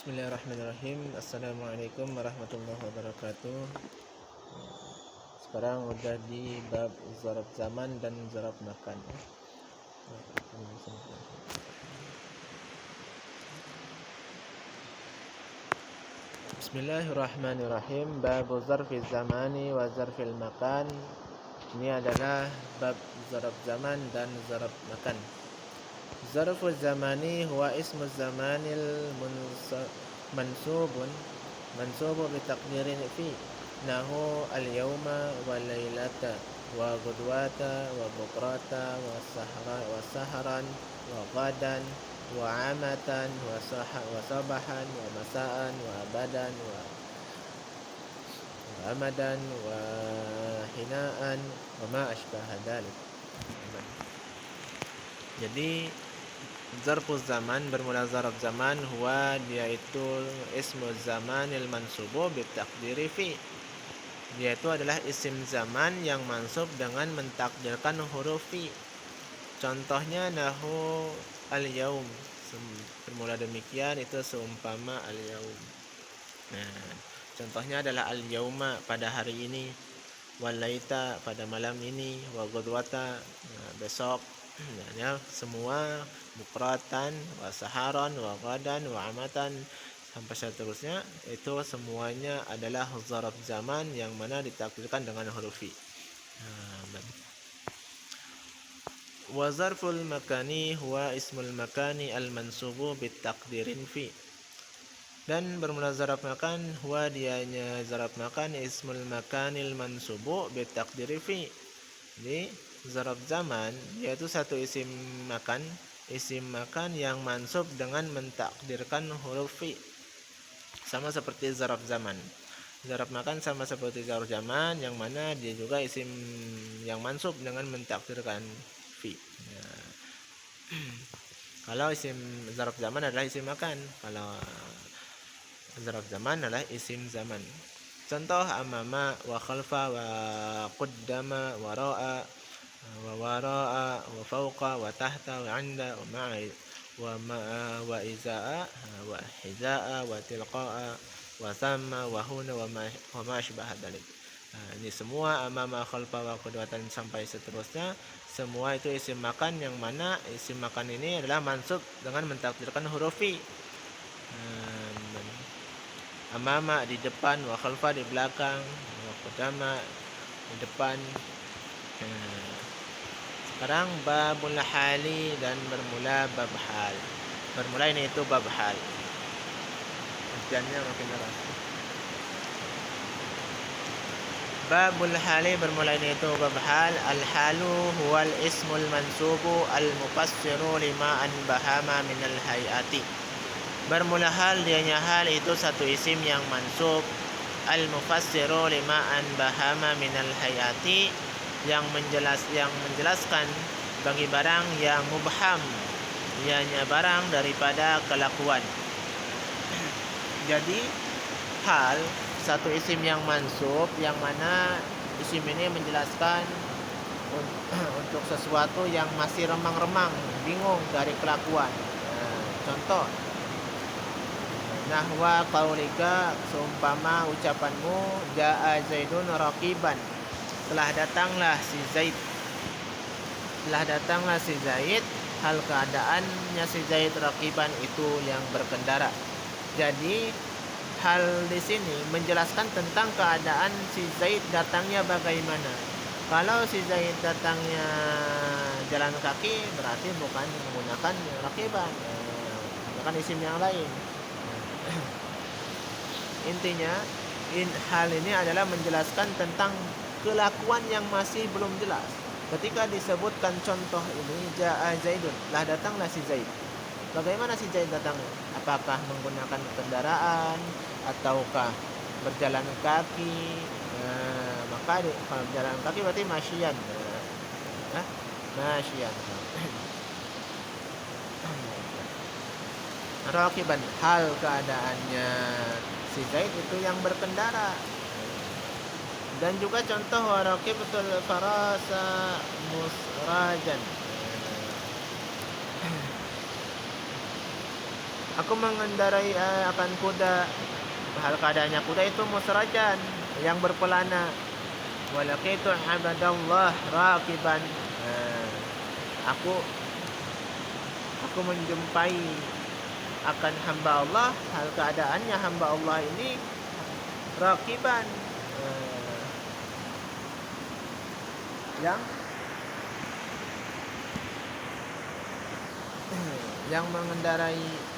Bismillahirrahmanirrahim. Assalamualaikum warahmatullahi wabarakatuh. Sekarang udah di bab zarab zaman dan zarab makan. Bismillahirrahmanirrahim. Bab zarfi zamani wa zarfil makan. Ini adalah bab zarab zaman dan zarab makan. Zarful zamani huwa ismu zamanil mansubun bitaqdirin fi nahu al-yawma wal laylata wa ghudwata wa bukrata wa sahran wa ghadan wa amatan wa sabahan wa masaan wa abadan wa amadan wa hinaan wa ma ashbaha dhalik. Jadi zarfuz zaman bermula zarf zaman huwa dia itu ismu zamanil mansubu bitaqdiri fi. Dia itu adalah isim zaman yang mansub dengan mentakdirkan huruf fi. Contohnya nahu al-yaum. Bermula demikian itu seumpama al-yaum. Nah, contohnya adalah al-yauma pada hari ini, wal laita pada malam ini, wa ghudwata besok. Ya, semua bukratan, wa saharan, wa ghadan, wa amatan sampai seterusnya itu semuanya adalah zarf zaman yang mana ditakdirkan dengan huruf fi. Wa zarful makani huwa ismul makani al mansubu bitaqdirin fi. Dan bermula zarf makan huwa dianya zarf makan ismul makanil mansubu bitaqdiri fi. Jadi zarf zaman yaitu satu isim makan yang mansub dengan mentakdirkan huruf fi. Sama seperti zarf zaman. Zarf makan sama seperti zarf zaman yang mana dia juga isim yang mansub dengan mentakdirkan fi. Ya. Kalau isim zarf zaman adalah isim makan, kalau zarf zaman adalah isim zaman. Contoh amama wa khalfa wa qaddama wa ra'a wa wara'a wa fawqa wa tahta wa 'inda wa ma'a wa izaa wa hizaa wa tilqa'a wa thamma wa huna wa ma ashbaha dzalik. Ini semua amama khalfa wa qudwatan sampai seterusnya, semua itu isim makan yang mana isim makan ini adalah mansub dengan mentakdirkan huruf fi. Amama di depan, wa khalfa di belakang, wa qudama di depan. Sekarang babul hali dan bermula bab hal. Bermula ini itu bab hal. Hujannya makin deras. Babul hali bermula ini itu bab hal. Al-halu huwal ismul mansubu al-mufassiru lima anbahama minal hayati. Bermula hal dianya hal itu satu isim yang mansub al-mufassiru lima anbahama minal hayati yang menjelaskan bagi barang yang mubham, ianya barang daripada kelakuan. Jadi hal satu isim yang mansub yang mana isim ini menjelaskan untuk sesuatu yang masih remang-remang, bingung dari kelakuan. Contoh nahwa qaulika seumpama ucapanmu jaa zaidun raqiban, telah datanglah si Zaid hal keadaannya si Zaid raqiban itu yang berkendara. Jadi hal di sini menjelaskan tentang keadaan si Zaid datangnya bagaimana. Kalau si Zaid datangnya jalan kaki berarti bukan menggunakan raqiban, menggunakan isim yang lain. Intinya hal ini adalah menjelaskan tentang kelakuan yang masih belum jelas. Ketika disebutkan contoh ini jaa zaidun, lah datanglah si Zaid. Bagaimana si Zaid datangnya? Apakah menggunakan kendaraan ataukah berjalan kaki? Maka kalau berjalan kaki berarti masyian. Masyian. Raqiban hal keadaannya si Zaid itu yang berkendara. Dan juga contoh waraqibatul farasa musrajan. Aku mengendarai akan kuda. Hal keadaannya kuda itu musrajan, yang berpelana. Walaqitu abadallah rakiban. Nah, aku aku menjumpai akan hamba Allah, hal keadaannya hamba Allah ini rakiban, yang yang mengendarai.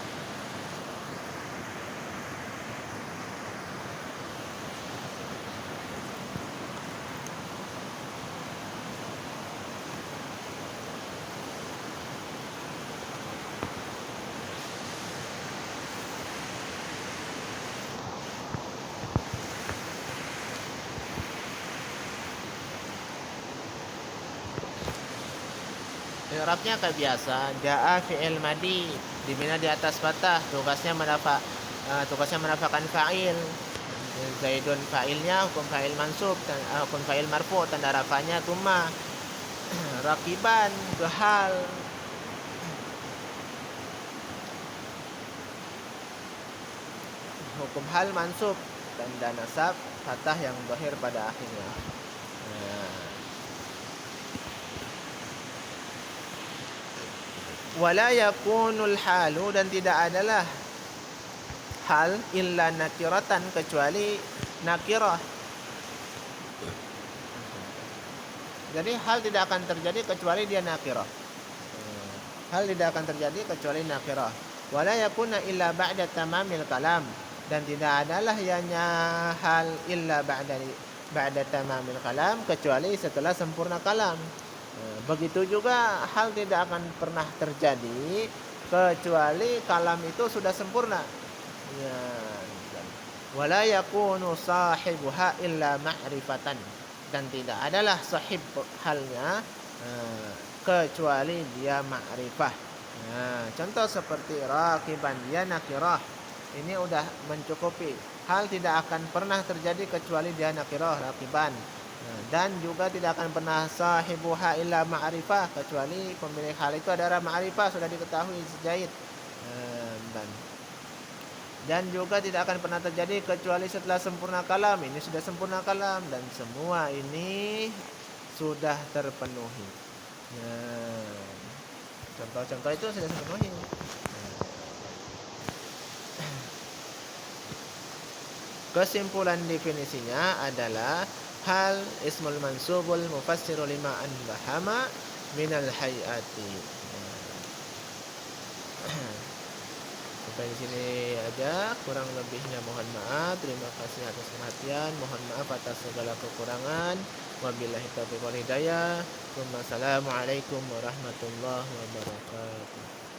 I'rabnya kayak biasa, jaa fi'il madi dibina di atas fathah, tugasnya menafakan fa'il. Zaidun fa'ilnya, hukum fa'il mansub, hukum fa'il marfu, tanda rafanya tumma. Rakiban hal, hukum hal mansub, tanda nasab fathah yang zahir pada akhirnya. Wala yakunul halu, dan tidak adalah hal illa nakiratan, kecuali nakirah. Jadi hal tidak akan terjadi kecuali dia nakirah. Hal tidak akan terjadi kecuali nakirah. Wala yakuna illa ba'da tamamil kalam, dan tidak adalah ianya hal illa ba'da tamamil kalam, kecuali setelah sempurna kalam. Begitu juga hal tidak akan pernah terjadi kecuali kalam itu sudah sempurna. Ya. Wala yakunu sahibuha illa ma'rifatan, dan tidak adalah sahib halnya kecuali dia ma'rifah. Contoh seperti rakiban, dia nakirah. Ini udah mencukupi. Hal tidak akan pernah terjadi kecuali dia nakirah, rakiban. Dan juga tidak akan pernah sahibuha illa ma'rifah, kecuali pemilik hal itu adalah ma'rifah, sudah diketahui sejahit. Dan juga tidak akan pernah terjadi kecuali setelah sempurna kalam. Ini sudah sempurna kalam, dan semua ini sudah terpenuhi. Contoh-contoh itu sudah terpenuhi. Kesimpulan definisinya adalah hal ismul mansubul mufassiru lima anbahama minal hayati. Sampai di sini aja, kurang lebihnya mohon maaf. Terima kasih atas perhatian. Mohon maaf atas segala kekurangan. Wabillahi taufiq wal hidayah. Wassalamualaikum warahmatullahi wabarakatuh.